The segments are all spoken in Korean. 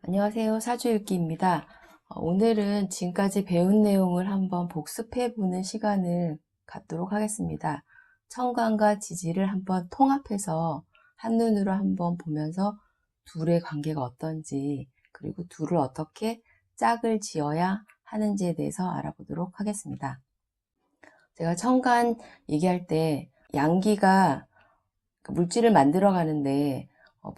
안녕하세요. 사주읽기입니다. 오늘은 지금까지 배운 내용을 한번 복습해보는 시간을 갖도록 하겠습니다. 천간과 지지를 한번 통합해서 한눈으로 한번 보면서 둘의 관계가 어떤지, 그리고 둘을 어떻게 짝을 지어야 하는지에 대해서 알아보도록 하겠습니다. 제가 천간 얘기할 때 양기가 물질을 만들어 가는데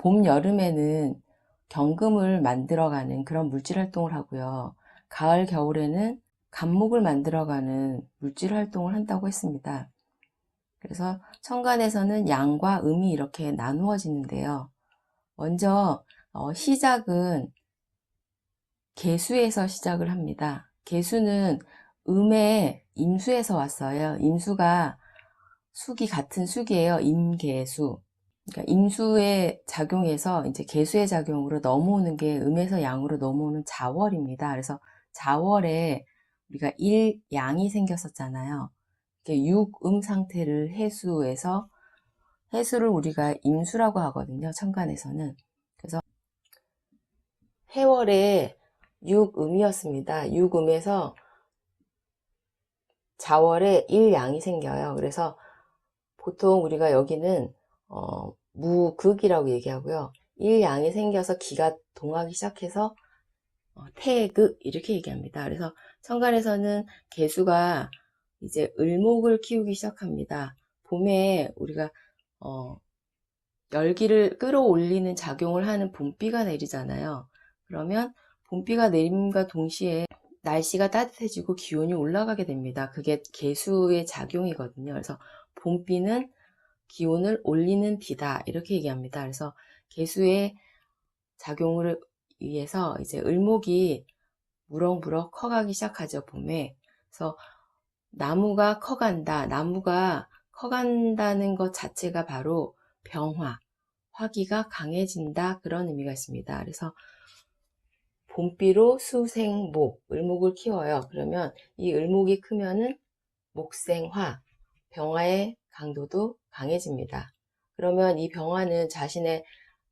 봄, 여름에는 경금을 만들어가는 그런 물질 활동을 하고요. 가을, 겨울에는 간목을 만들어가는 물질 활동을 한다고 했습니다. 그래서 천간에서는 양과 음이 이렇게 나누어지는데요. 먼저 시작은 개수에서 시작을 합니다. 개수는 음의 임수에서 왔어요. 임수가 숙이 같은 숙이에요. 임계수. 그러니까 임수의 작용에서 이제 계수의 작용으로 넘어오는 게 음에서 양으로 넘어오는 자월입니다. 그래서 자월에 우리가 일양이 생겼었잖아요. 육음 상태를 해수해서 해수를 우리가 임수라고 하거든요. 천간에서는. 그래서 해월에 육음이었습니다. 육음에서 자월에 일양이 생겨요. 그래서 보통 우리가 여기는 무극이라고 얘기하고요. 일양이 생겨서 기가 동하기 시작해서 태극 이렇게 얘기합니다. 그래서 천간에서는 개수가 이제 을목을 키우기 시작합니다. 봄에 우리가 열기를 끌어올리는 작용을 하는 봄비가 내리잖아요. 그러면 봄비가 내림과 동시에 날씨가 따뜻해지고 기온이 올라가게 됩니다. 그게 개수의 작용이거든요. 그래서 봄비는 기온을 올리는 비다 이렇게 얘기합니다. 그래서 개수의 작용을 위해서 이제 을목이 무럭무럭 커가기 시작하죠. 봄에. 그래서 나무가 커간다. 나무가 커간다는 것 자체가 바로 병화, 화기가 강해진다 그런 의미가 있습니다. 그래서 봄비로 수생목, 을목을 키워요. 그러면 이 을목이 크면은 목생화, 병화의 강도도 강해집니다. 그러면 이 병화는 자신의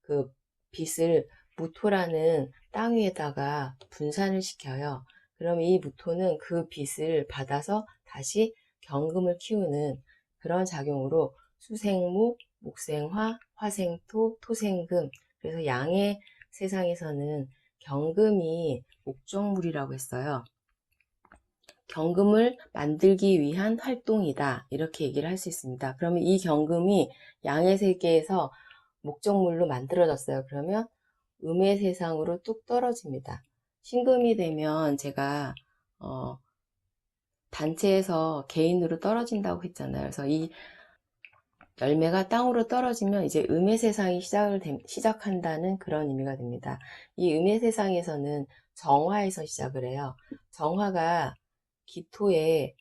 그 빛을 무토라는 땅 위에다가 분산을 시켜요. 그럼 이 무토는 그 빛을 받아서 다시 경금을 키우는 그런 작용으로 수생목, 목생화, 화생토, 토생금. 그래서 양의 세상에서는 경금이 목적물이라고 했어요. 경금을 만들기 위한 활동이다 이렇게 얘기를 할 수 있습니다. 그러면 이 경금이 양의 세계에서 목적물로 만들어졌어요. 그러면 음의 세상으로 뚝 떨어집니다. 신금이 되면 제가 단체에서 개인으로 떨어진다고 했잖아요. 그래서 이 열매가 땅으로 떨어지면 이제 음의 세상이 시작한다는 그런 의미가 됩니다. 이 음의 세상에서는 정화에서 시작을 해요. 정화가 기토에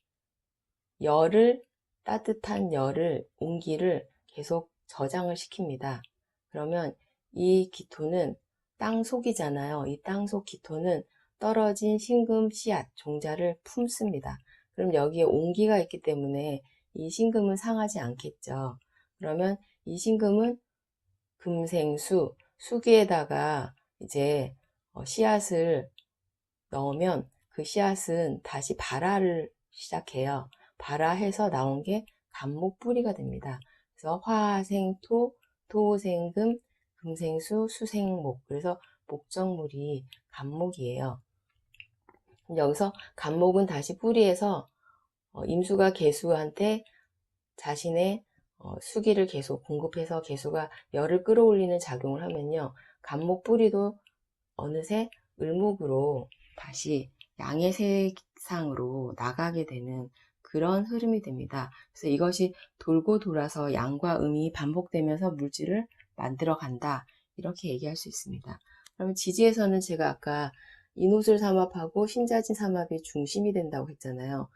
따뜻한 열을, 온기를 계속 저장을 시킵니다. 그러면 이 기토는 땅속이잖아요. 이 땅속 기토는 떨어진 신금 씨앗, 종자를 품습니다. 그럼 여기에 온기가 있기 때문에 이 신금은 상하지 않겠죠. 그러면 이 신금은 금생수, 수기에다가 이제 씨앗을 넣으면 그 씨앗은 다시 발화를 시작해요. 발화해서 나온 게 간목뿌리가 됩니다. 그래서 화생토, 토생금, 금생수, 수생목. 그래서 목적물이 간목이에요. 여기서 간목은 다시 뿌리에서 임수가 개수한테 자신의 수기를 계속 공급해서 개수가 열을 끌어올리는 작용을 하면요. 간목 뿌리도 어느새 을목으로 다시 양의 세상으로 나가게 되는 그런 흐름이 됩니다. 그래서 이것이 돌고 돌아서 양과 음이 반복되면서 물질을 만들어 간다. 이렇게 얘기할 수 있습니다. 그러면 지지에서는 제가 아까 인호술 삼합하고 신자진 삼합이 중심이 된다고 했잖아요.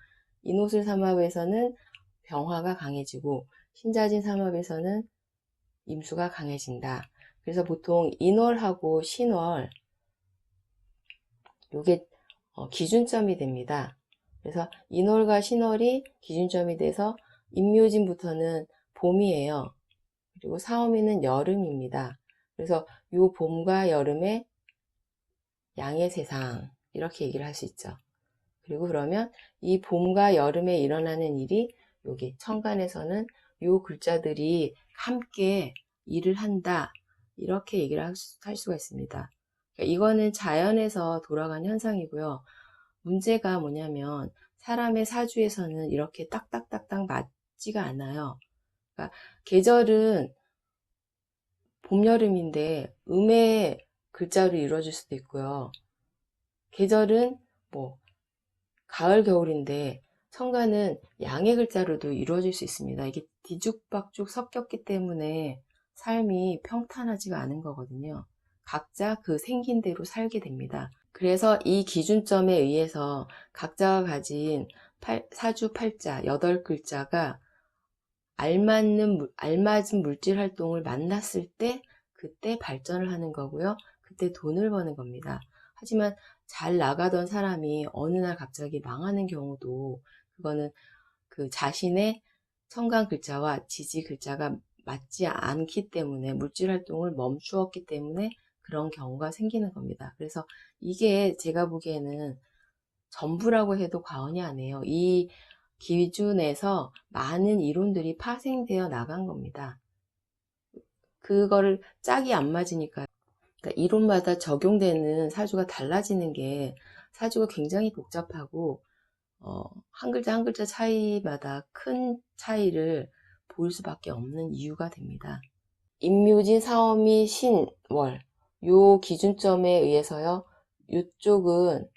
인호술 삼합에서는 병화가 강해지고 신자진 삼합에서는 임수가 강해진다. 그래서 보통 인월하고 신월 요게 기준점이 됩니다. 그래서 인월과 신월이 기준점이 돼서 임묘진부터는 봄이에요. 그리고 사오미는 여름입니다. 그래서 요 봄과 여름에 양의 세상 이렇게 얘기를 할 수 있죠. 그리고 그러면 이 봄과 여름에 일어나는 일이 여기 천간에서는 요 글자들이 함께 일을 한다 이렇게 얘기를 할 수가 있습니다. 그러니까 이거는 자연에서 돌아간 현상이고요. 문제가 뭐냐면 사람의 사주에서는 이렇게 딱딱딱딱 맞지가 않아요. 그러니까 계절은 봄, 여름인데 음의 글자로 이루어질 수도 있고요. 계절은 뭐 가을, 겨울인데 천간은 양의 글자로도 이루어질 수 있습니다. 이게 뒤죽박죽 섞였기 때문에 삶이 평탄하지가 않은 거거든요. 각자 그 생긴 대로 살게 됩니다. 그래서 이 기준점에 의해서 각자가 가진 사주 팔자 8글자가 알맞은 물질 활동을 만났을 때 그때 발전을 하는 거고요. 그때 돈을 버는 겁니다. 하지만 잘 나가던 사람이 어느 날 갑자기 망하는 경우도 그거는 그 자신의 천간 글자와 지지 글자가 맞지 않기 때문에 물질 활동을 멈추었기 때문에 그런 경우가 생기는 겁니다. 그래서 이게 제가 보기에는 전부라고 해도 과언이 아니에요. 이 기준에서 많은 이론들이 파생되어 나간 겁니다. 그거를 짝이 안 맞으니까 그러니까 이론마다 적용되는 사주가 달라지는 게 사주가 굉장히 복잡하고 한 글자 한 글자 차이마다 큰 차이를 보일 수밖에 없는 이유가 됩니다. 임묘진, 사오미, 신월 요 기준점에 의해서요. 이쪽은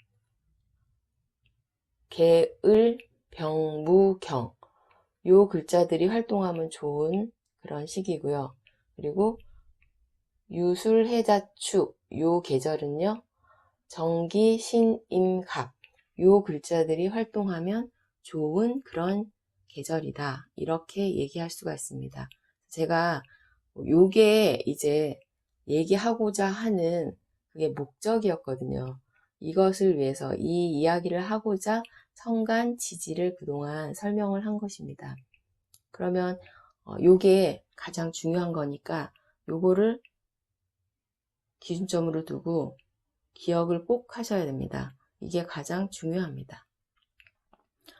개을, 병, 경 요 글자들이 활동하면 좋은 그런 시기고요. 그리고 유술, 해자, 축 요 계절은요. 정기, 신, 임, 갑 요 글자들이 활동하면 좋은 그런 계절이다. 이렇게 얘기할 수가 있습니다. 제가 요게 이제 얘기하고자 하는 그게 목적이었거든요. 이것을 위해서 이 이야기를 하고자 천간 지지를 그동안 설명을 한 것입니다. 그러면 요게 가장 중요한 거니까 요거를 기준점으로 두고 기억을 꼭 하셔야 됩니다. 이게 가장 중요합니다.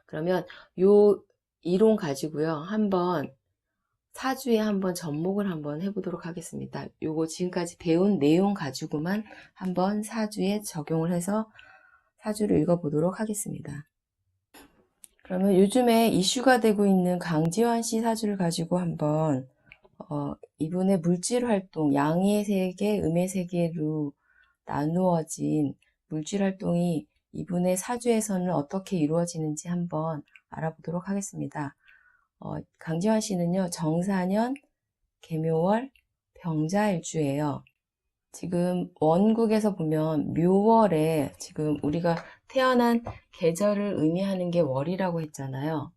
그러면 요 이론 가지고요. 한번 사주에 한번 접목을 한번 해보도록 하겠습니다. 요거 지금까지 배운 내용 가지고만 한번 사주에 적용을 해서 사주를 읽어보도록 하겠습니다. 그러면 요즘에 이슈가 되고 있는 강지환 씨 사주를 가지고 한번 이분의 물질 활동, 양의 세계, 음의 세계로 나누어진 물질 활동이 이분의 사주에서는 어떻게 이루어지는지 한번 알아보도록 하겠습니다. 강지환 씨는요, 정사년, 계묘월, 병자일주예요. 지금 원국에서 보면 묘월에 지금 우리가 태어난 계절을 의미하는 게 월이라고 했잖아요.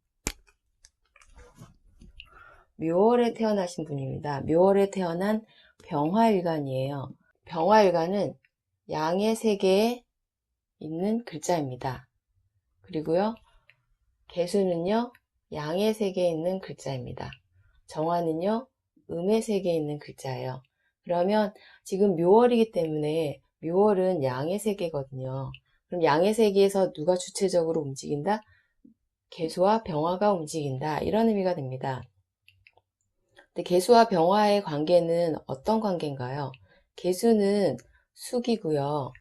묘월에 태어나신 분입니다. 묘월에 태어난 병화일간이에요. 병화일간은 양의 세계에 있는 글자입니다. 그리고요, 계수는요, 양의 세계에 있는 글자입니다. 정화는요, 음의 세계에 있는 글자예요. 그러면 지금 묘월이기 때문에 묘월은 양의 세계거든요. 그럼 양의 세계에서 누가 주체적으로 움직인다? 계수와 병화가 움직인다. 이런 의미가 됩니다. 근데 계수와 병화의 관계는 어떤 관계인가요? 계수는 수기고요.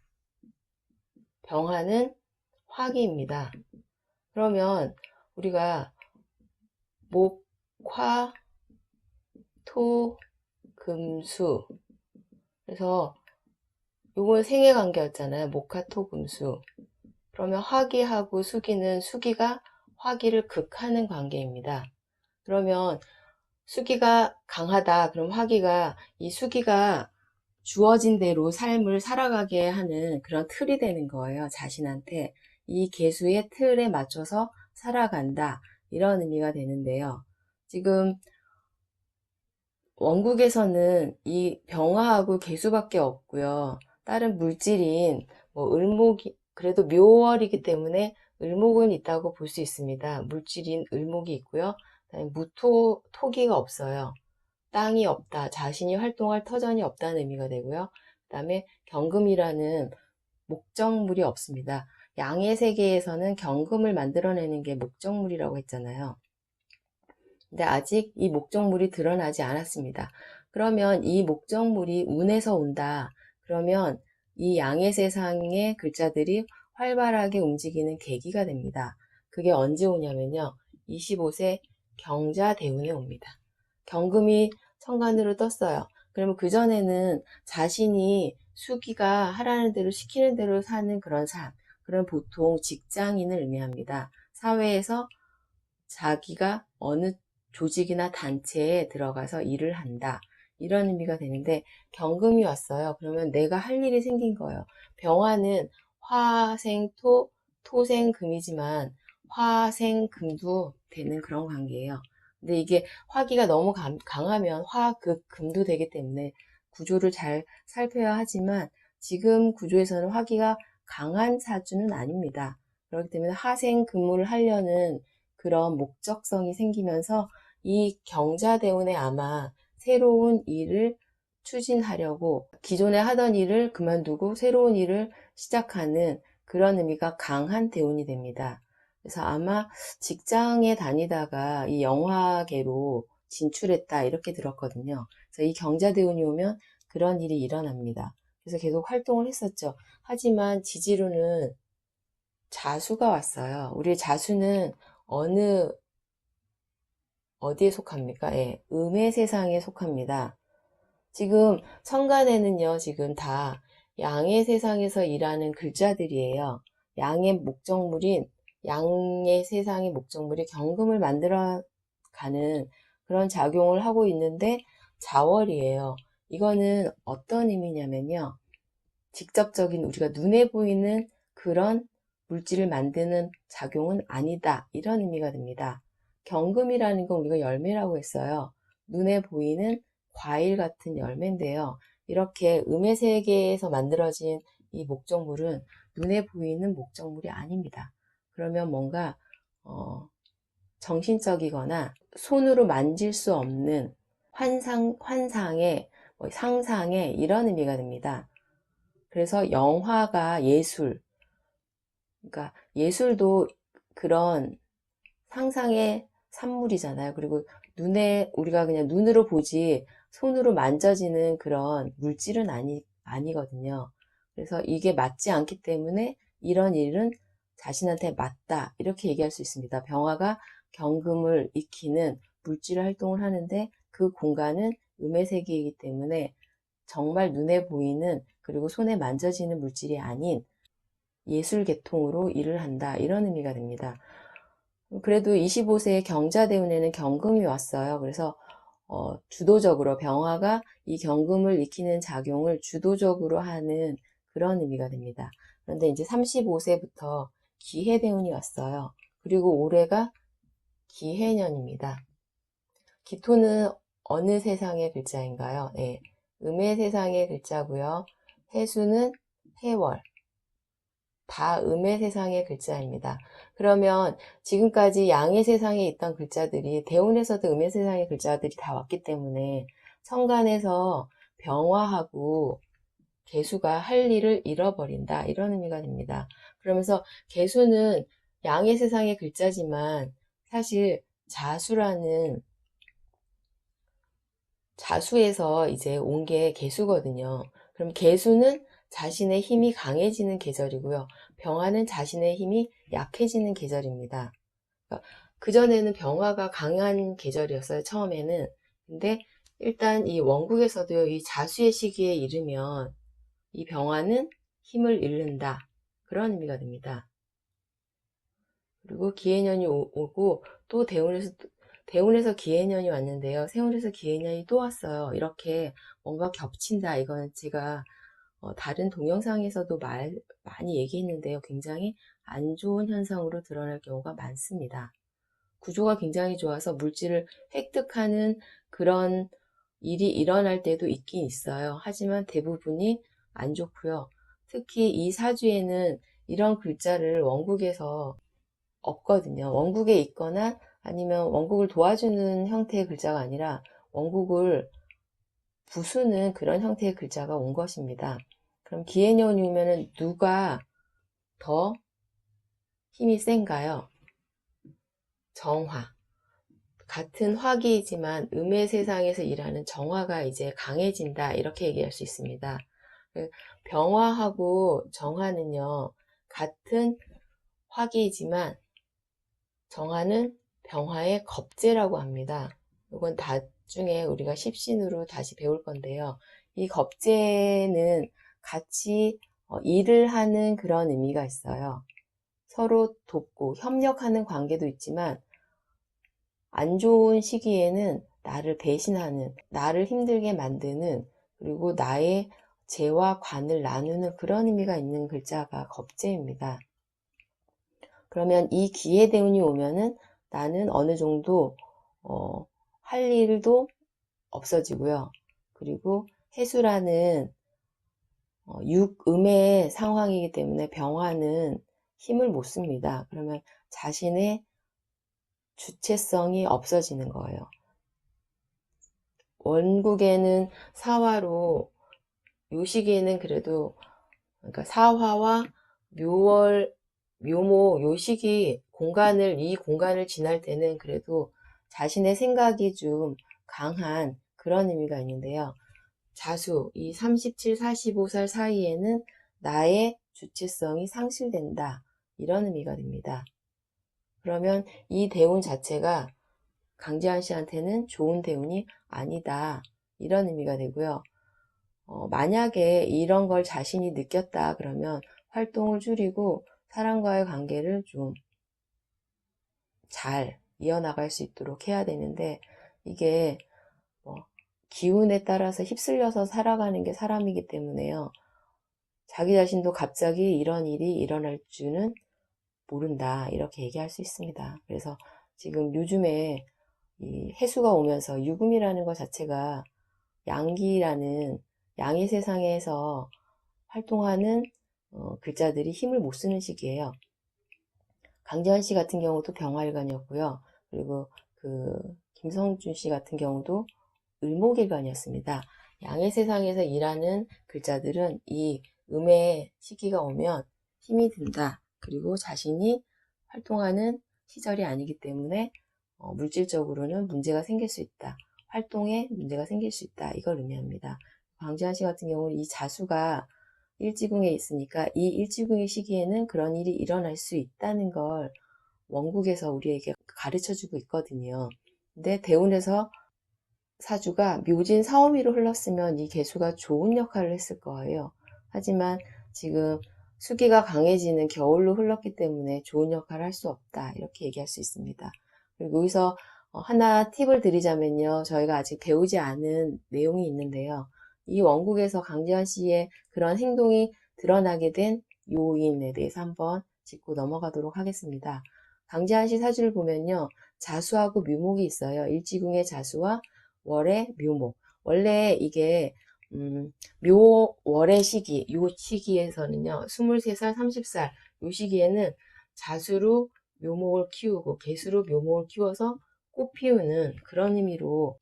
병화는 화기입니다. 그러면 우리가 목, 화, 토, 금, 수 그래서 요건 생애관계였잖아요. 목화, 토, 금, 수 그러면 화기하고 수기는 수기가 화기를 극하는 관계입니다. 그러면 수기가 강하다. 그럼 화기가 이 수기가 주어진 대로 삶을 살아가게 하는 그런 틀이 되는 거예요. 자신한테 이 계수의 틀에 맞춰서 살아간다. 이런 의미가 되는데요. 지금 원국에서는 이 병화하고 계수밖에 없고요. 다른 물질인 뭐 을목이 그래도 묘월이기 때문에 을목은 있다고 볼 수 있습니다. 물질인 을목이 있고요. 그다음에 토기가 없어요. 땅이 없다. 자신이 활동할 터전이 없다는 의미가 되고요. 그 다음에 경금이라는 목적물이 없습니다. 양의 세계에서는 경금을 만들어내는 게 목적물이라고 했잖아요. 근데 아직 이 목적물이 드러나지 않았습니다. 그러면 이 목적물이 운에서 온다. 그러면 이 양의 세상의 글자들이 활발하게 움직이는 계기가 됩니다. 그게 언제 오냐면요. 25세 경자대운에 옵니다. 경금이 천간으로 떴어요. 그러면 그전에는 자신이 수기가 하라는 대로 시키는 대로 사는 그런 삶, 그런 보통 직장인을 의미합니다. 사회에서 자기가 어느 조직이나 단체에 들어가서 일을 한다. 이런 의미가 되는데 경금이 왔어요. 그러면 내가 할 일이 생긴 거예요. 병화는 화생토, 토생금이지만 화생금도 되는 그런 관계예요. 근데 이게 화기가 너무 강하면 화극 금도 되기 때문에 구조를 잘 살펴야 하지만 지금 구조에서는 화기가 강한 사주는 아닙니다. 그렇기 때문에 화생금을 하려는 그런 목적성이 생기면서 이 경자대운에 아마 새로운 일을 추진하려고 기존에 하던 일을 그만두고 새로운 일을 시작하는 그런 의미가 강한 대운이 됩니다. 그래서 아마 직장에 다니다가 이 영화계로 진출했다 이렇게 들었거든요. 그래서 이 경자대운이 오면 그런 일이 일어납니다. 그래서 계속 활동을 했었죠. 하지만 지지로는 자수가 왔어요. 우리 자수는 어디에 속합니까? 예, 음의 세상에 속합니다. 지금 천간에는요, 지금 다 양의 세상에서 일하는 글자들이에요. 양의 세상의 목적물이 경금을 만들어 가는 그런 작용을 하고 있는데 자월이에요. 이거는 어떤 의미냐면요. 직접적인 우리가 눈에 보이는 그런 물질을 만드는 작용은 아니다. 이런 의미가 됩니다. 경금이라는 건 우리가 열매라고 했어요. 눈에 보이는 과일 같은 열매인데요. 이렇게 음의 세계에서 만들어진 이 목적물은 눈에 보이는 목적물이 아닙니다. 그러면 뭔가 정신적이거나 손으로 만질 수 없는 환상의 상상의 이런 의미가 됩니다. 그래서 영화가 예술, 그러니까 예술도 그런 상상의 산물이잖아요. 그리고 우리가 그냥 눈으로 보지 손으로 만져지는 그런 물질은 아니거든요. 그래서 이게 맞지 않기 때문에 이런 일은 자신한테 맞다. 이렇게 얘기할 수 있습니다. 병화가 경금을 익히는 물질 활동을 하는데 그 공간은 음의 세계이기 때문에 정말 눈에 보이는 그리고 손에 만져지는 물질이 아닌 예술 계통으로 일을 한다. 이런 의미가 됩니다. 그래도 25세의 경자대운에는 경금이 왔어요. 그래서 주도적으로 병화가 이 경금을 익히는 작용을 주도적으로 하는 그런 의미가 됩니다. 그런데 이제 35세부터 기해대운이 왔어요. 그리고 올해가 기해년입니다. 기토는 어느 세상의 글자인가요? 네, 음의 세상의 글자고요. 해수는 해월. 다 음의 세상의 글자입니다. 그러면 지금까지 양의 세상에 있던 글자들이 대운에서도 음의 세상의 글자들이 다 왔기 때문에 천간에서 병화하고 개수가 할 일을 잃어버린다. 이런 의미가 됩니다. 그러면서 개수는 양의 세상의 글자지만 사실 자수에서 이제 온 게 개수거든요. 그럼 개수는 자신의 힘이 강해지는 계절이고요. 병화는 자신의 힘이 약해지는 계절입니다. 그전에는 병화가 강한 계절이었어요. 처음에는. 근데 일단 이 원국에서도 이 자수의 시기에 이르면 이 병화는 힘을 잃는다. 그런 의미가 됩니다. 그리고 기해년이 오고 또 대운에서 기해년이 왔는데요. 세운에서 기해년이 또 왔어요. 이렇게 뭔가 겹친다. 이건 제가 다른 동영상에서도 많이 얘기했는데요. 굉장히 안 좋은 현상으로 드러날 경우가 많습니다. 구조가 굉장히 좋아서 물질을 획득하는 그런 일이 일어날 때도 있긴 있어요. 하지만 대부분이 안 좋고요. 특히 이 사주에는 이런 글자를 원국에서 없거든요. 원국에 있거나 아니면 원국을 도와주는 형태의 글자가 아니라 원국을 부수는 그런 형태의 글자가 온 것입니다. 그럼 기해년이 오면은 누가 더 힘이 센가요? 정화. 같은 화기이지만 음의 세상에서 일하는 정화가 이제 강해진다, 이렇게 얘기할 수 있습니다. 병화하고 정화는요, 같은 화기이지만 정화는 병화의 겁재라고 합니다. 이건 나중에 우리가 십신으로 다시 배울 건데요. 이 겁재는 같이 일을 하는 그런 의미가 있어요. 서로 돕고 협력하는 관계도 있지만 안 좋은 시기에는 나를 배신하는, 나를 힘들게 만드는, 그리고 나의 재와 관을 나누는 그런 의미가 있는 글자가 겁재입니다. 그러면 이 기해대운이 오면은 나는 어느 정도 할 일도 없어지고요. 그리고 해수라는 육음의 상황이기 때문에 병화는 힘을 못 씁니다. 그러면 자신의 주체성이 없어지는 거예요. 원국에는 사화로, 요 시기에는 그래도, 그러니까 사화와 묘월, 묘목, 요 시기 이 공간을 지날 때는 그래도 자신의 생각이 좀 강한 그런 의미가 있는데요. 자수, 이 37, 45살 사이에는 나의 주체성이 상실된다, 이런 의미가 됩니다. 그러면 이 대운 자체가 강재한 씨한테는 좋은 대운이 아니다, 이런 의미가 되고요. 만약에 이런 걸 자신이 느꼈다 그러면 활동을 줄이고 사람과의 관계를 좀 잘 이어나갈 수 있도록 해야 되는데, 이게 기운에 따라서 휩쓸려서 살아가는 게 사람이기 때문에요. 자기 자신도 갑자기 이런 일이 일어날 줄은 모른다, 이렇게 얘기할 수 있습니다. 그래서 지금 요즘에 이 해수가 오면서 유금이라는 것 자체가 양기라는 양의 세상에서 활동하는 글자들이 힘을 못 쓰는 시기예요. 강재환 씨 같은 경우도 병화일간이었고요. 그리고 김성준 씨 같은 경우도 을목일간이었습니다. 양의 세상에서 일하는 글자들은 이 음의 시기가 오면 힘이 든다. 그리고 자신이 활동하는 시절이 아니기 때문에 물질적으로는 문제가 생길 수 있다. 활동에 문제가 생길 수 있다. 이걸 의미합니다. 강재환 씨 같은 경우는 이 자수가 일지궁에 있으니까 이 일지궁의 시기에는 그런 일이 일어날 수 있다는 걸 원국에서 우리에게 가르쳐주고 있거든요. 근데 대운에서 사주가 묘진 사오미로 흘렀으면 이 개수가 좋은 역할을 했을 거예요. 하지만 지금 수기가 강해지는 겨울로 흘렀기 때문에 좋은 역할을 할 수 없다, 이렇게 얘기할 수 있습니다. 그리고 여기서 하나 팁을 드리자면요, 저희가 아직 배우지 않은 내용이 있는데요. 이 원국에서 강재환 씨의 그런 행동이 드러나게 된 요인에 대해서 한번 짚고 넘어가도록 하겠습니다. 강재환 씨 사주를 보면요, 자수하고 묘목이 있어요. 일지궁의 자수와 월의 묘목. 원래 이게 묘월의 시기, 요 시기에서는요, 23살, 30살, 요 시기에는 자수로 묘목을 키우고 개수로 묘목을 키워서 꽃 피우는 그런 의미로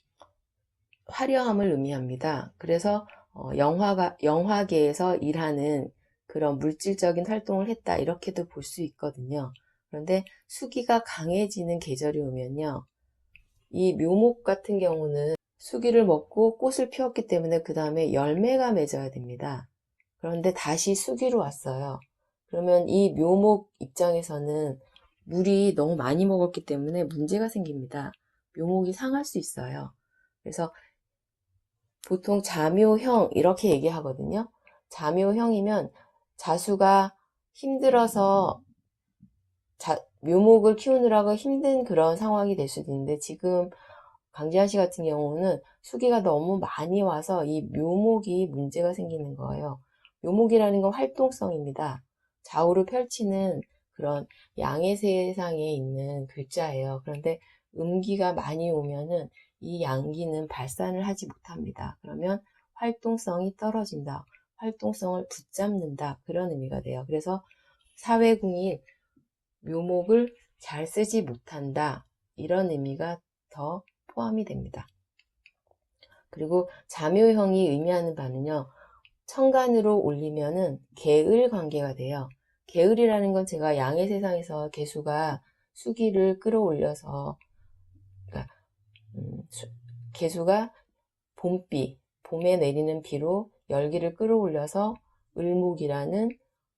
화려함을 의미합니다. 그래서 영화계에서 일하는 그런 물질적인 활동을 했다, 이렇게도 볼 수 있거든요. 그런데 수기가 강해지는 계절이 오면요, 이 묘목 같은 경우는 수기를 먹고 꽃을 피웠기 때문에 그 다음에 열매가 맺어야 됩니다. 그런데 다시 수기로 왔어요. 그러면 이 묘목 입장에서는 물이 너무 많이 먹었기 때문에 문제가 생깁니다. 묘목이 상할 수 있어요. 그래서 보통 자묘형, 이렇게 얘기하거든요. 자묘형이면 자수가 힘들어서 묘목을 키우느라고 힘든 그런 상황이 될 수도 있는데, 지금 강재환 씨 같은 경우는 수기가 너무 많이 와서 이 묘목이 문제가 생기는 거예요. 묘목이라는 건 활동성입니다. 좌우로 펼치는 그런 양의 세상에 있는 글자예요. 그런데 음기가 많이 오면은 이 양기는 발산을 하지 못합니다. 그러면 활동성이 떨어진다, 활동성을 붙잡는다, 그런 의미가 돼요. 그래서 사회궁인 묘목을 잘 쓰지 못한다, 이런 의미가 더 포함이 됩니다. 그리고 자묘형이 의미하는 바는요, 천간으로 올리면은 계을 관계가 돼요. 계을이라는 건 제가 양의 세상에서 개수가 수기를 끌어올려서, 그러니까 개수가 봄비, 봄에 내리는 비로 열기를 끌어올려서 을목이라는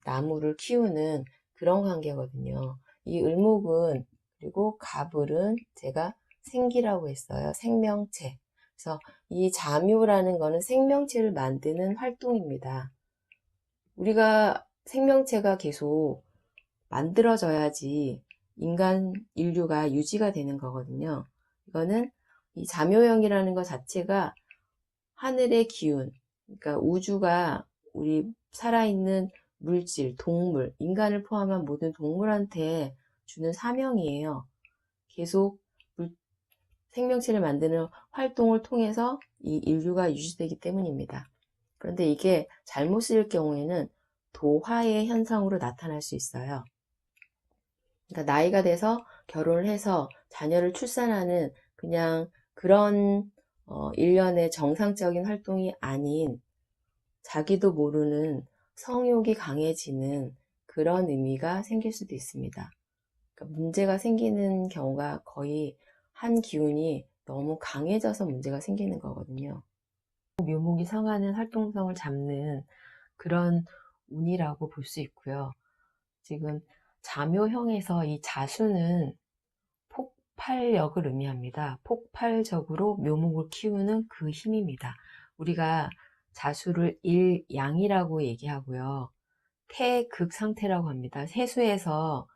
나무를 키우는 그런 관계거든요. 이 을목은, 그리고 갑을은 제가 생기라고 했어요. 생명체. 그래서 이 자묘라는 거는 생명체를 만드는 활동입니다. 우리가 생명체가 계속 만들어져야지 인류가 유지가 되는 거거든요. 이거는 이 자묘형이라는 것 자체가 하늘의 기운, 그러니까 우주가 우리 살아있는 물질, 동물, 인간을 포함한 모든 동물한테 주는 사명이에요. 계속 생명체를 만드는 활동을 통해서 이 인류가 유지되기 때문입니다. 그런데 이게 잘못 쓰일 경우에는 도화의 현상으로 나타날 수 있어요. 그러니까 나이가 돼서 결혼을 해서 자녀를 출산하는 그냥 그런 일련의 정상적인 활동이 아닌 자기도 모르는 성욕이 강해지는 그런 의미가 생길 수도 있습니다. 그러니까 문제가 생기는 경우가 거의 한 기운이 너무 강해져서 문제가 생기는 거거든요. 묘목이 상하는 활동성을 잡는 그런 운이라고 볼 수 있고요. 지금 자묘형에서 이 자수는 폭발력을 의미합니다. 폭발적으로 묘목을 키우는 그 힘입니다. 우리가 자수를 일양이라고 얘기하고요. 태극 상태라고 합니다. 세수에서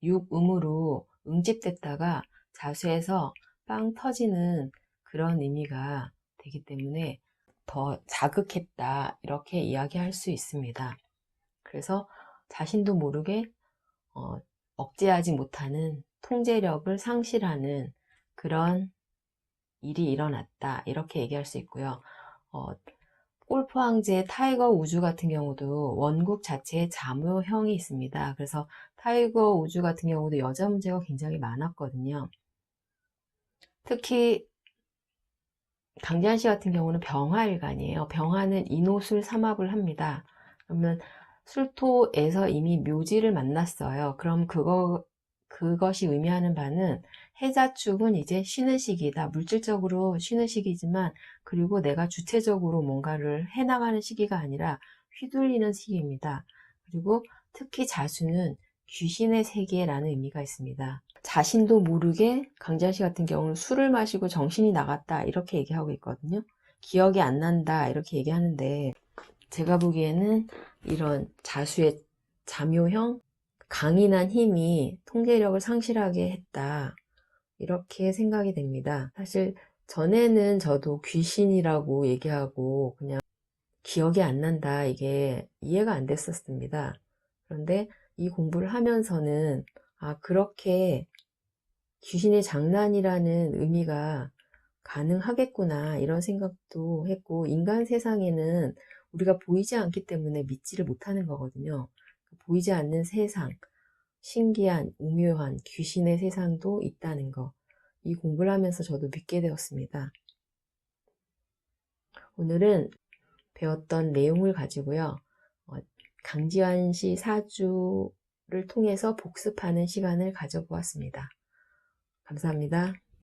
육음으로 응집됐다가 자수에서 빵 터지는 그런 의미가 되기 때문에 더 자극했다 이렇게 이야기할 수 있습니다. 그래서 자신도 모르게 억제하지 못하는 통제력을 상실하는 그런 일이 일어났다 이렇게 얘기할 수 있고요. 골프 황제 타이거 우즈 같은 경우도 원국 자체에 자묘형이 있습니다. 그래서 타이거 우즈 같은 경우도 여자 문제가 굉장히 많았거든요. 특히 강지한 씨 같은 경우는 병화일간이에요. 병화는 인호술 삼합을 합니다. 그러면 술토에서 이미 묘지를 만났어요. 그럼 그것이 의미하는 바는 해자축은 이제 쉬는 시기다. 물질적으로 쉬는 시기지만, 그리고 내가 주체적으로 뭔가를 해나가는 시기가 아니라 휘둘리는 시기입니다. 그리고 특히 자수는 귀신의 세계라는 의미가 있습니다. 자신도 모르게 강지한 씨 같은 경우는 술을 마시고 정신이 나갔다 이렇게 얘기하고 있거든요. 기억이 안 난다 이렇게 얘기하는데, 제가 보기에는 이런 자수의 자묘형, 강인한 힘이 통제력을 상실하게 했다 이렇게 생각이 됩니다. 사실 전에는 저도 귀신이라고 얘기하고 그냥 기억이 안 난다 이게 이해가 안 됐었습니다. 그런데 이 공부를 하면서는 그렇게 귀신의 장난이라는 의미가 가능하겠구나 이런 생각도 했고, 인간 세상에는 우리가 보이지 않기 때문에 믿지를 못하는 거거든요. 보이지 않는 세상, 신기한 오묘한 귀신의 세상도 있다는 거, 이 공부를 하면서 저도 믿게 되었습니다. 오늘은 배웠던 내용을 가지고요, 강지환 씨 사주를 통해서 복습하는 시간을 가져보았습니다. 감사합니다.